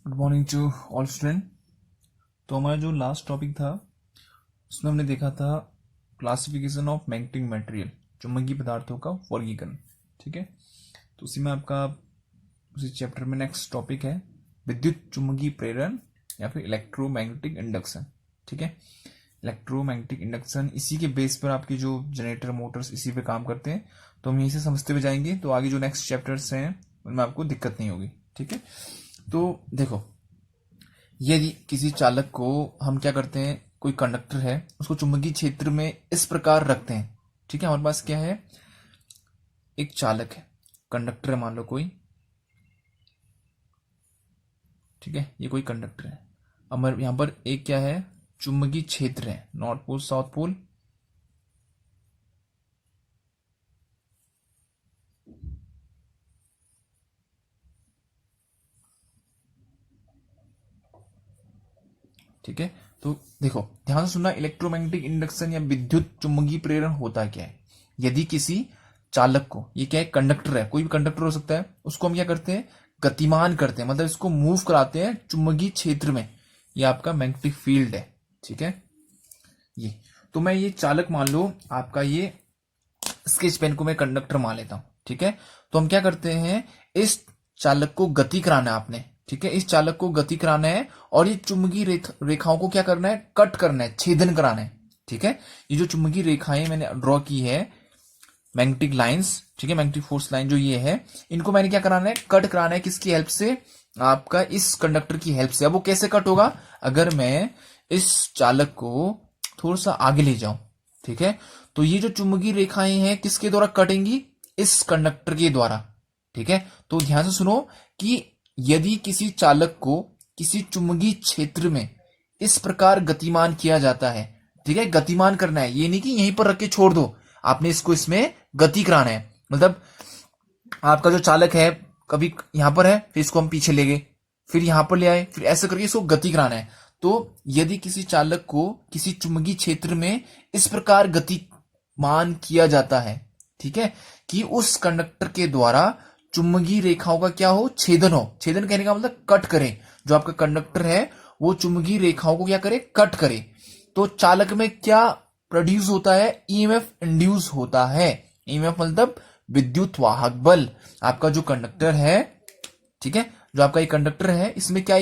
Good morning to all student. तो हमारा जो लास्ट टॉपिक था उसमें हमने देखा था क्लासिफिकेशन ऑफ मैग्नेटिक मटेरियल, चुंबकीय पदार्थों का वर्गीकरण। ठीक है, तो उसी में आपका उसी चैप्टर में नेक्स्ट टॉपिक है विद्युत चुंबकीय प्रेरण या फिर इलेक्ट्रोमैग्नेटिक इंडक्शन। ठीक है, इलेक्ट्रोमैग्नेटिक इंडक्शन इसी के बेस पर आपके जो जनरेटर मोटर्स इसी पे काम करते हैं। तो हम यहीं से समझते हुए जाएंगे, तो आगे जो नेक्स्ट चैप्टर्स हैं उनमें आपको दिक्कत नहीं होगी। ठीक है, तो देखो, यदि किसी चालक को हम क्या करते हैं, कोई कंडक्टर है उसको चुंबकीय क्षेत्र में इस प्रकार रखते हैं। ठीक है, हमारे पास क्या है, एक चालक है, कंडक्टर है मान लो कोई। ठीक है, ये कोई कंडक्टर है। अब यहां पर एक क्या है, चुंबकीय क्षेत्र है, नॉर्थ पोल साउथ पोल। ठीक है, तो देखो ध्यान से सुनना, इलेक्ट्रोमैग्नेटिक इंडक्शन या विद्युत चुंबकीय प्रेरण होता क्या है। यदि किसी चालक को, ये क्या है, कंडक्टर है, कोई भी कंडक्टर हो सकता है, उसको हम क्या करते हैं, गतिमान करते हैं, मतलब इसको मूव कराते हैं चुंबकीय क्षेत्र में। ये आपका मैग्नेटिक फील्ड है। ठीक है, ये तो मैं ये चालक मान लो आपका, ये स्केच पेन को मैं कंडक्टर मान लेता हूं। ठीक है, तो हम क्या करते हैं, इस चालक को गति कराना है आपने। ठीक है, इस चालक को गति कराना है और ये चुंबकीय रेखाओं को क्या करना है, कट करना है, छेदन कराना है। ठीक है, ये जो चुंबकीय रेखाएं मैंने ड्रॉ की है, मैग्नेटिक लाइंस, ठीक है, मैग्नेटिक फोर्स लाइन जो ये है, इनको मैंने क्या कराना है, कट कराना है। किसकी हेल्प से, आपका इस कंडक्टर की हेल्प से। अब वो कैसे कट होगा, अगर मैं इस चालक को थोड़ा सा आगे ले जाऊं। ठीक है, तो ये जो चुंबकीय रेखाएं हैं किसके द्वारा कटेंगी, इस कंडक्टर के द्वारा। ठीक है, तो ध्यान से सुनो कि यदि किसी चालक को किसी चुंबकीय क्षेत्र में इस प्रकार गतिमान किया जाता है, ठीक है, गतिमान करना है, ये नहीं कि यहीं पर रख के छोड़ दो, आपने इसको इसमें गति कराना है। मतलब आपका जो चालक है कभी यहां पर है, फिर इसको हम पीछे ले गए, फिर यहां पर ले आए, फिर ऐसे करके इसको गति कराना है। तो यदि किसी चालक को किसी चुंबकीय क्षेत्र में इस प्रकार गतिमान किया जाता है, ठीक है, कि उस कंडक्टर के द्वारा चुंबकीय रेखाओं का क्या हो, छेदन हो। छेदन कहने का मतलब कट करे, जो आपका कंडक्टर है वो चुंबकीय रेखाओं को क्या करे, कट करे। तो चालक में क्या प्रोड्यूस होता है, ईएमएफ इंड्यूस होता है। ईएमएफ मतलब विद्युत वाहक बल। आपका जो कंडक्टर है, ठीक है, जो आपका ये कंडक्टर है, इसमें क्या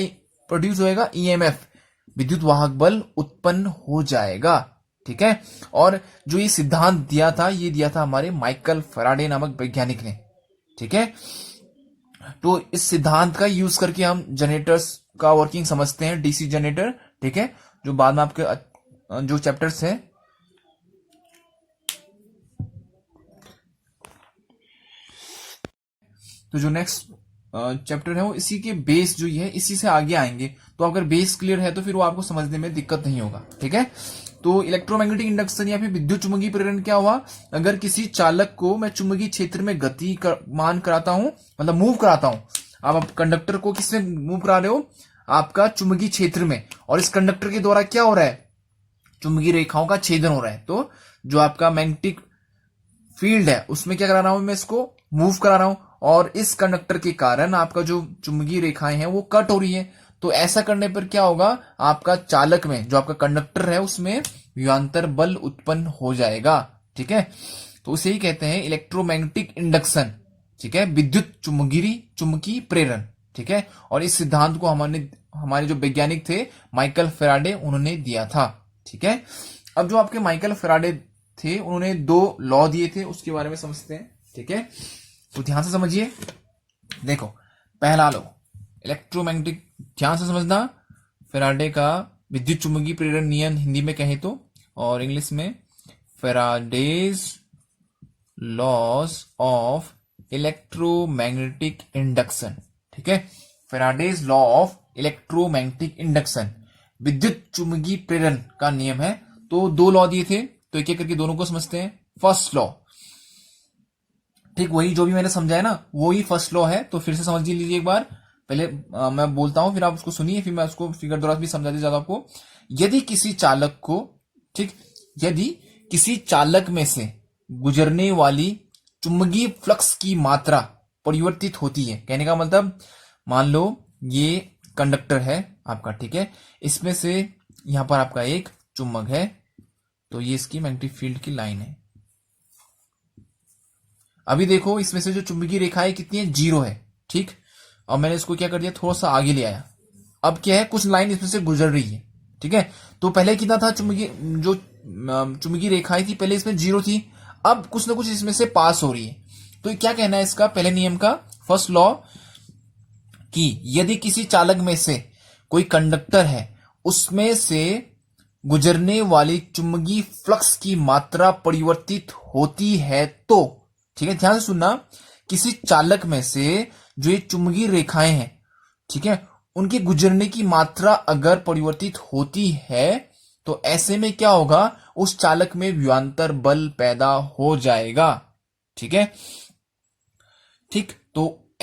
प्रोड्यूस होएगा, ईएमएफ, विद्युत वाहक बल उत्पन्न हो जाएगा। ठीक है, और जो ये सिद्धांत दिया था, ये दिया था हमारे माइकल फैराडे नामक वैज्ञानिक ने। ठीक है, तो इस सिद्धांत का यूज करके हम जनरेटर्स का वर्किंग समझते हैं, डीसी जनरेटर। ठीक है, जो बाद में आपके जो चैप्टर्स है, तो जो नेक्स्ट चैप्टर है वो इसी के बेस जो ये है, इसी से आगे आएंगे। तो अगर बेस क्लियर है तो फिर वो आपको समझने में दिक्कत नहीं होगा। ठीक है, तो इलेक्ट्रोमैग्नेटिक इंडक्शन या फिर विद्युत चुंबकीय प्रेरण क्या हुआ, अगर किसी चालक को मैं चुंबकीय क्षेत्र में गति मान कराता हूं, मतलब मूव कराता हूं। अब आप कंडक्टर को किसमें मूव करा रहे हो, आपका चुंबकीय क्षेत्र में, और इस कंडक्टर के द्वारा क्या हो रहा है, चुंबकीय रेखाओं का छेदन हो रहा है। तो जो आपका मैग्नेटिक फील्ड है उसमें क्या करा रहा हूं, मैं इसको मूव करा रहा हूं, और इस कंडक्टर के कारण आपका जो चुंबकीय रेखाएं हैं वो कट हो रही है। तो ऐसा करने पर क्या होगा, आपका चालक में, जो आपका कंडक्टर है, उसमें विभवांतर बल उत्पन्न हो जाएगा। ठीक है, तो उसे ही कहते हैं इलेक्ट्रोमैग्नेटिक इंडक्शन। ठीक है, विद्युत चुंबकीय प्रेरण। ठीक है, और इस सिद्धांत को हमारे जो वैज्ञानिक थे माइकल फैराडे, उन्होंने दिया था। ठीक है, अब जो आपके माइकल फैराडे थे, उन्होंने 2 लॉ दिए थे, उसके बारे में समझते हैं। ठीक है, तो ध्यान से समझिए। देखो, पहला लॉ इलेक्ट्रोमैग्नेटिक, ध्यान से समझना, फैराडे का विद्युत चुंबकीय प्रेरण नियम हिंदी में कहे तो, और इंग्लिश में Faraday's laws of electromagnetic induction. ठीक है, Faraday's law of electromagnetic induction, विद्युत चुंबकीय प्रेरण का नियम है। तो 2 लॉ दिए थे, तो एक एक करके दोनों को समझते हैं। फर्स्ट लॉ, ठीक, वही जो भी मैंने समझाया ना, वो ही फर्स्ट लॉ है। तो फिर से समझ लीजिए एक बार, पहले मैं बोलता हूं, फिर आप उसको सुनिए, फिर मैं उसको फिगर द्वारा भी समझा दे आपको। यदि किसी चालक को, ठीक, यदि किसी चालक में से गुजरने वाली चुंबकीय फ्लक्स की मात्रा परिवर्तित होती है, कहने का मतलब, मान लो ये कंडक्टर है आपका, ठीक है। इसमें से यहां पर आपका एक चुंबक है, तो ये इसकी मैग्नेटिक फील्ड की लाइन है। अभी देखो इसमें से जो चुंबकीय रेखाएं कितनी है, 0 है, ठीक। और मैंने इसको क्या कर दिया, थोड़ा सा आगे ले आया। अब क्या है, कुछ लाइन इसमें से गुजर रही है, ठीक है। तो पहले कितना था, चुंबकीय रेखाएं थी पहले इसमें 0 थी, अब कुछ ना कुछ इसमें से पास हो रही है। तो क्या कहना है इसका, पहले नियम का फर्स्ट लॉ, कि यदि किसी चालक में से कोई कंडक्टर है, उसमें से गुजरने वाली चुंबकीय फ्लक्स की मात्रा परिवर्तित होती है तो, ठीक है, ध्यान से सुनना, किसी चालक में से जो ये चुंबकीय रेखाएं हैं, ठीक है, उनके गुजरने की मात्रा अगर परिवर्तित होती है तो ऐसे में क्या होगा, उस चालक में विभवांतर बल पैदा हो जाएगा, ठीक है। ठीक, तो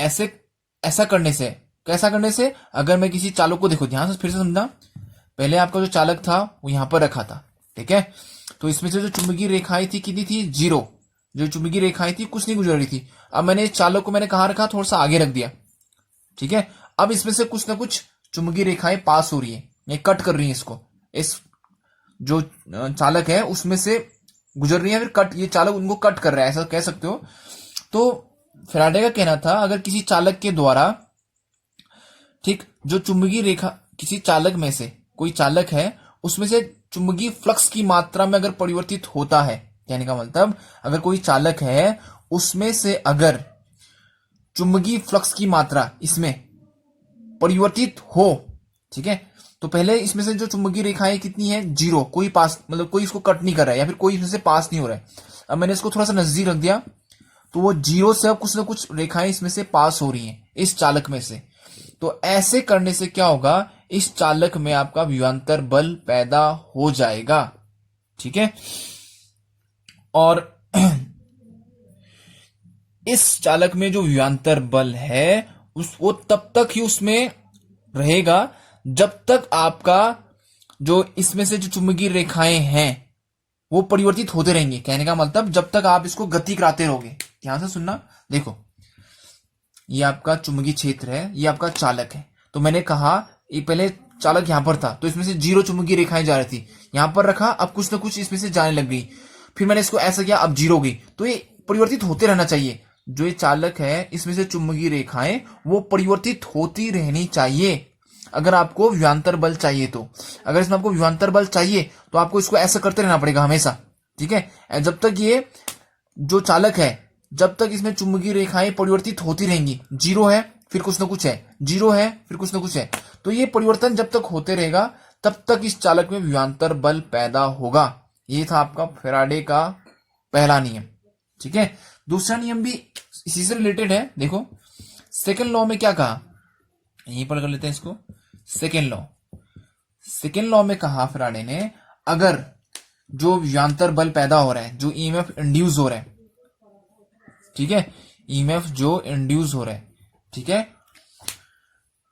ऐसा करने से, कैसा करने से, अगर मैं किसी चालक को, देखो ध्यान से फिर से समझना, पहले आपका जो चालक था वो यहां पर रखा था, ठीक है। तो इसमें से जो चुंबकीय रेखाएं थी कितनी थी, 0, जो चुंबकीय रेखाएं थी कुछ नहीं गुजर रही थी। अब मैंने इस चालक को मैंने कहां रखा, थोड़ा सा आगे रख दिया, ठीक है। अब इसमें से कुछ ना कुछ चुंबकीय रेखाएं पास हो रही है, ये कट कर रही है इसको, इस जो चालक है उसमें से गुजर रही है, फिर कट, ये चालक उनको कट कर रहा है, ऐसा कह सकते हो। तो फैराडे का कहना था, अगर किसी चालक के द्वारा, ठीक, जो चुंबकीय रेखा, किसी चालक में से कोई चालक है, उसमें से चुंबकीय फ्लक्स की मात्रा में अगर परिवर्तित होता है, कहने का मतलब, अगर कोई चालक है उसमें से अगर चुंबकीय फ्लक्स की मात्रा इसमें परिवर्तित हो, ठीक है, तो पहले इसमें से जो चुंबकीय रेखाएं कितनी है, 0, कोई पास, मतलब कोई इसको कट नहीं कर रहा है, या फिर कोई इसमें से पास नहीं हो रहा है। अब मैंने इसको थोड़ा सा नजदीक रख दिया, तो वो 0 से अब कुछ ना कुछ रेखाएं इसमें से पास हो रही हैं इस चालक में से। तो ऐसे करने से क्या होगा, इस चालक में आपका विभवांतर बल पैदा हो जाएगा, ठीक है। और इस चालक में जो विभवांतर बल है वो तब तक ही उसमें रहेगा जब तक आपका जो इसमें से जो चुंबकीय रेखाएं हैं वो परिवर्तित होते रहेंगे, कहने का मतलब जब तक आप इसको गति कराते रहोगे। ध्यान से सुनना, देखो ये आपका चुंबकीय क्षेत्र है, ये आपका चालक है। तो मैंने कहा ये पहले चालक यहां पर था, तो इसमें से 0 चुंबकीय रेखाएं जा रही थी, यहां पर रखा, अब कुछ ना कुछ इसमें से जाने लग गई, फिर मैंने इसको ऐसा किया, अब 0 हो गई। तो ये परिवर्तित होते रहना चाहिए, जो ये चालक है इसमें से चुंबकीय रेखाएं वो परिवर्तित होती रहनी चाहिए, अगर आपको विभवांतर बल चाहिए तो। अगर इसमें आपको विभवांतर बल चाहिए तो आपको इसको ऐसा करते रहना पड़ेगा हमेशा, ठीक है। जब तक ये जो चालक है, जब तक इसमें चुंबकीय रेखाएं परिवर्तित होती रहेंगी, 0 है फिर कुछ ना कुछ है, 0 है फिर कुछ ना कुछ है, तो ये परिवर्तन जब तक होते रहेगा तब तक इस चालक में विभवांतर बल पैदा होगा। ये था आपका फैराडे का पहला नियम, ठीक है। दूसरा नियम भी इसी से रिलेटेड है, देखो सेकंड लॉ में क्या कहा, यहीं पर कर लेते हैं इसको। सेकंड लॉ में कहा फैराडे ने, अगर जो विभवांतर बल पैदा हो रहा है, जो ईएमएफ इंड्यूस हो रहा है, ठीक है, ईएमएफ जो इंड्यूस हो रहा है, ठीक है,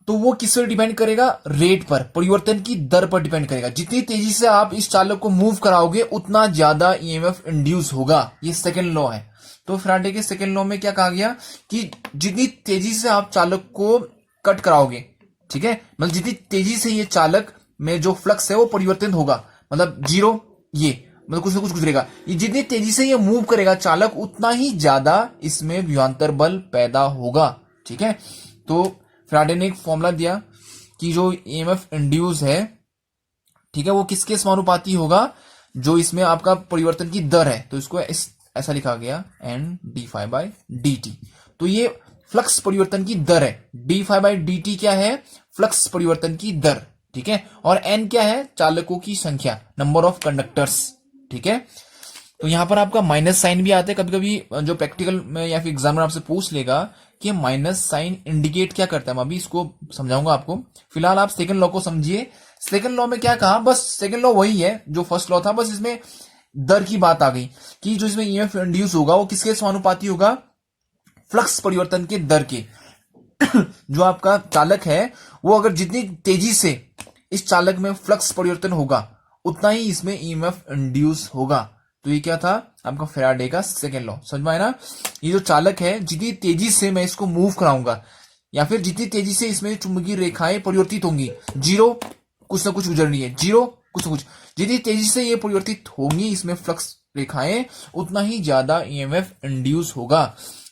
तो वो किस पर डिपेंड करेगा, रेट पर, परिवर्तन की दर पर डिपेंड करेगा। जितनी तेजी से आप इस चालक को मूव कराओगे उतना ज्यादा ईएमएफ इंड्यूस होगा, ये सेकंड लॉ है। तो फैराडे के सेकंड लॉ में क्या कहा गया कि जितनी तेजी से आप चालक को कट कराओगे, ठीक है, मतलब जितनी तेजी से ये चालक में जो फ्लक्स है वो परिवर्तन होगा, मतलब 0, ये मतलब कुछ ना कुछ गुजरेगा, ये जितनी तेजी से ये मूव करेगा चालक उतना ही ज्यादा इसमें विभवांतर बल पैदा होगा, ठीक है। तो फैराडे ने एक फॉर्मूला दिया कि जो ईएमएफ इंड्यूस है, ठीक है, वो किसके समानुपाती होगा, जो इसमें आपका परिवर्तन की दर है, तो इसको ऐसा लिखा गया n/dt। तो ये फ्लक्स परिवर्तन की दर है, d/dt क्या है, फ्लक्स परिवर्तन की दर, ठीक है, और n क्या है, चालकों की संख्या, नंबर ऑफ कंडक्टर्स, ठीक है। तो यहां पर आपका माइनस साइन भी आता है कभी कभी, जो प्रैक्टिकल में या फिर एग्जाम में आपसे पूछ लेगा कि माइनस साइन इंडिकेट क्या करता है, मैं अभी इसको समझाऊंगा आपको। फिलहाल आप सेकंड लॉ को समझिए। सेकंड लॉ में क्या कहा, बस सेकंड लॉ वही है जो फर्स्ट लॉ था, बस इसमें दर की बात आ गई कि जो इसमें ईएमएफ इंड्यूस होगा वो किसके समानुपाती होगा, फ्लक्स परिवर्तन के दर के। जो आपका चालक है वो अगर जितनी तेजी से इस चालक में फ्लक्स परिवर्तन होगा उतना ही इसमें ईएमएफ इंड्यूस होगा। तो ये क्या था आपका फैराडे का सेकंड लॉ, समझ में आया ना। ये जो चालक है जितनी तेजी से मैं इसको मूव कराऊंगा, या फिर जितनी तेजी से इसमें चुंबकीय रेखाएं परिवर्तित होंगी, जीरो कुछ ना कुछ गुजरनी है, जीरो कुछ ना कुछ, जितनी तेजी से ये परिवर्तित होंगी इसमें फ्लक्स रेखाएं, उतना ही ज्यादा ईएमएफ इंड्यूस होगा।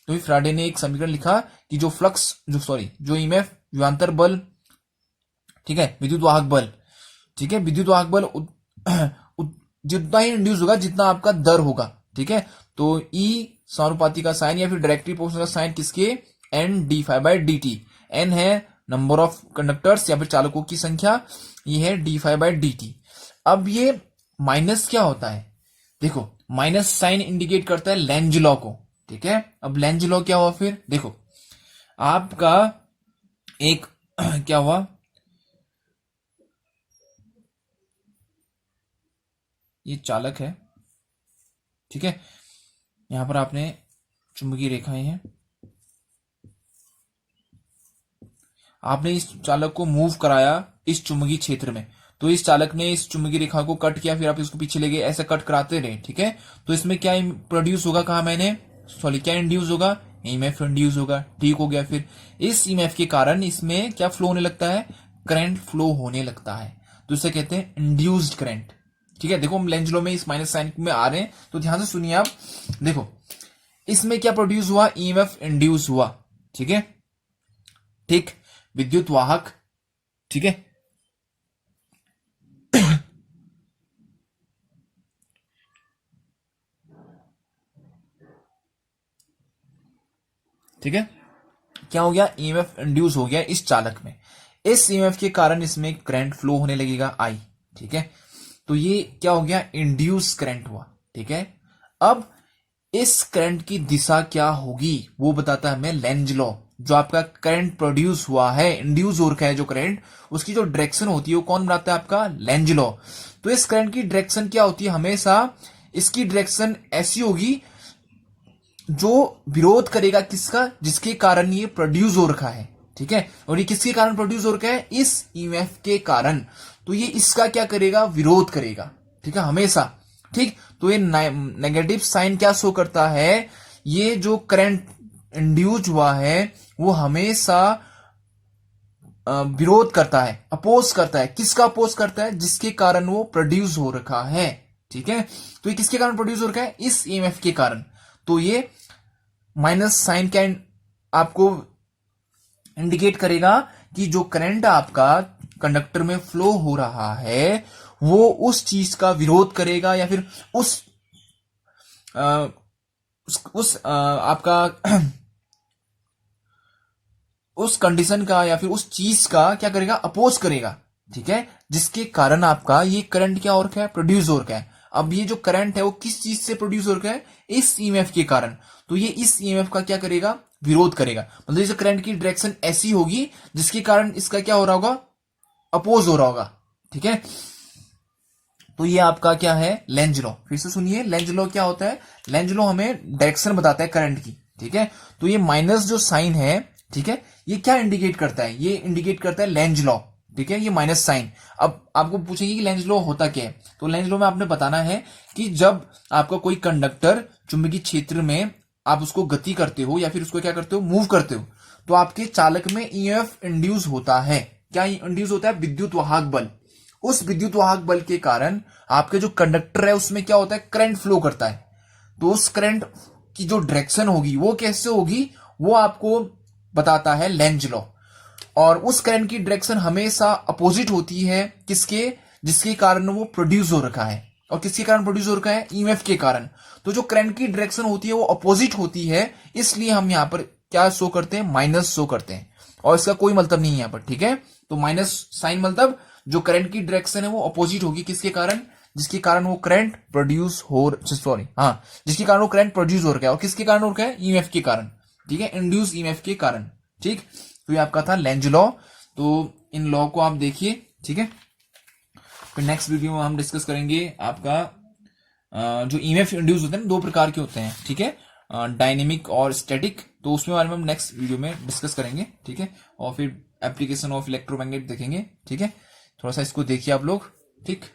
तो फ्राडे ने एक समीकरण लिखा कि जो ईएमएफ विभवांतर बल, ठीक है, विद्युत वाहक बल, ठीक है, विद्युत वाहक बल जितना ही इंड्यूस होगा जितना आपका दर होगा, ठीक है। तो ई समानुपाती का साइन या फिर डायरेक्टली प्रोपोर्शनल का साइन किसके, N D phi by D T. N है नंबर ऑफ कंडक्टर्स या फिर चालकों की संख्या, ये है D phi by D T. अब ये माइनस क्या होता है, देखो माइनस साइन इंडिकेट करता है लेंज लॉ को, ठीक है। अब लेंज लॉ क्या हुआ, फिर देखो आपका एक क्या हुआ, ये चालक है, ठीक है, यहां पर आपने चुंबकीय रेखाएं हैं, आपने इस चालक को मूव कराया इस चुंबकीय क्षेत्र में, तो इस चालक ने इस चुंबकीय रेखा को कट किया, फिर आप इसको पीछे ले गए, ऐसे कट कराते रहे, ठीक है। तो इसमें क्या प्रोड्यूस होगा, कहा मैंने, क्या इंड्यूस होगा, ईएमएफ इंड्यूस होगा, ठीक हो गया। फिर इस ईएमएफ के कारण इसमें क्या फ्लो होने लगता है, करंट फ्लो होने लगता है, तो इसे कहते हैं इंड्यूस्ड करंट, ठीक है। देखो हम लेंज लॉ में इस माइनस साइन में आ रहे हैं, तो ध्यान से सुनिए आप, देखो इसमें क्या प्रोड्यूस हुआ, ईएमएफ इंड्यूस हुआ, ठीक है, ठीक, विद्युत वाहक, ठीक है, ठीक है, क्या हो गया, ईएमएफ इंड्यूस हो गया इस चालक में, इस ईएमएफ के कारण इसमें करंट फ्लो होने लगेगा आई, ठीक है। तो ये क्या हो गया, इंड्यूस करंट हुआ, ठीक है। अब इस करंट की दिशा क्या होगी वो बताता है हमें लेंज लॉ। जो आपका करंट प्रोड्यूस हुआ है, इंड्यूस हो रखा है जो करंट, उसकी जो डायरेक्शन होती है वो कौन बनाता है, आपका लेंज लॉ। तो इस करंट की डायरेक्शन क्या होती है, हमेशा इसकी डायरेक्शन ऐसी होगी जो विरोध करेगा किसका, जिसके कारण ये प्रोड्यूस हो रखा है, ठीक है। और ये किसके कारण प्रोड्यूस हो रखा है, इस ईएमएफ के कारण, तो ये इसका क्या करेगा, विरोध करेगा, ठीक है, हमेशा, ठीक। तो ये नेगेटिव साइन क्या शो करता है, ये जो करंट इंड्यूस हुआ है वो हमेशा विरोध करता है, अपोज करता है, किसका अपोज करता है, जिसके कारण वो प्रोड्यूस हो रखा है, ठीक है। तो ये किसके कारण प्रोड्यूस हो रखा है, इस ईएमएफ के कारण। तो ये माइनस साइन क्या आपको इंडिकेट करेगा कि जो करंट आपका कंडक्टर में फ्लो हो रहा है वो उस चीज का विरोध करेगा, या फिर आपका उस कंडीशन का या फिर उस चीज का क्या करेगा, अपोज करेगा, ठीक है, जिसके कारण आपका ये करंट क्या हो रखा है, प्रोड्यूस हो रखा है। अब ये जो करंट है वो किस चीज से प्रोड्यूस हो रखा है, इस ईएमएफ के कारण, तो ये इस ईएमएफ का क्या करेगा, विरोध करेगा। मतलब इस करंट की डायरेक्शन ऐसी होगी जिसके कारण इसका क्या हो रहा होगा, अपोज हो रहा होगा, ठीक है। तो ये आपका क्या है, लेंज लॉ। फिर से सुनिए, लेंज लॉ क्या होता है, लेंज लॉ हमें डायरेक्शन बताता है करंट की, ठीक है। तो ये माइनस जो साइन है, ठीक है, ये क्या इंडिकेट करता है, ये इंडिकेट करता है लेंज लॉ, ठीक है, ये माइनस साइन। अब आपको पूछेंगे कि लेंज लॉ होता क्या है, तो लेंज लॉ में आपने बताना है कि जब आपका कोई कंडक्टर चुंबकीय क्षेत्र में आप उसको गति करते हो या फिर उसको क्या करते हो, मूव करते हो, तो आपके चालक में ईएमएफ इंड्यूस होता है। क्या इंड्यूस होता है, विद्युत वाहक बल। उस विद्युत वाहक बल के कारण आपके जो कंडक्टर है उसमें क्या होता है, करंट फ्लो करता है। तो उस करंट की जो डायरेक्शन होगी वो कैसे होगी, वो आपको बताता है लेंज लॉ। और उस करंट की डायरेक्शन हमेशा अपोजिट होती है किसके, जिसके कारण वो प्रोड्यूस हो रखा है। और किसके कारण प्रोड्यूस हो रखा है, ईएमएफ के कारण। तो जो करंट की डायरेक्शन होती है वो अपोजिट होती है, इसलिए हम यहां पर क्या शो करते हैं, माइनस शो करते हैं। और इसका कोई मतलब नहीं है यहां पर, ठीक है। तो माइनस साइन मतलब जो करंट की डायरेक्शन है वो अपोजिट होगी किसके कारण, जिसके कारण वो करंट प्रोड्यूस हो, जिसके कारण वो करंट प्रोड्यूस हो रखा है। और किसके कारण हो रखा है, ईएमएफ के कारण, ठीक है, इंड्यूस ईएमएफ के कारण, ठीक। तो ये आपका था लेंज लॉ। तो इन लॉ को आप देखिए, ठीक है। फिर नेक्स्ट वीडियो में हम डिस्कस करेंगे आपका जो ईएमएफ इंड्यूस होते हैं, दो प्रकार के होते हैं, ठीक है, डायनेमिक और स्टैटिक। तो उसमें बारे में हम नेक्स्ट वीडियो में डिस्कस करेंगे, ठीक है। और फिर एप्लीकेशन ऑफ इलेक्ट्रोमैग्नेट देखेंगे, ठीक है। थोड़ा सा इसको देखिए आप लोग, ठीक।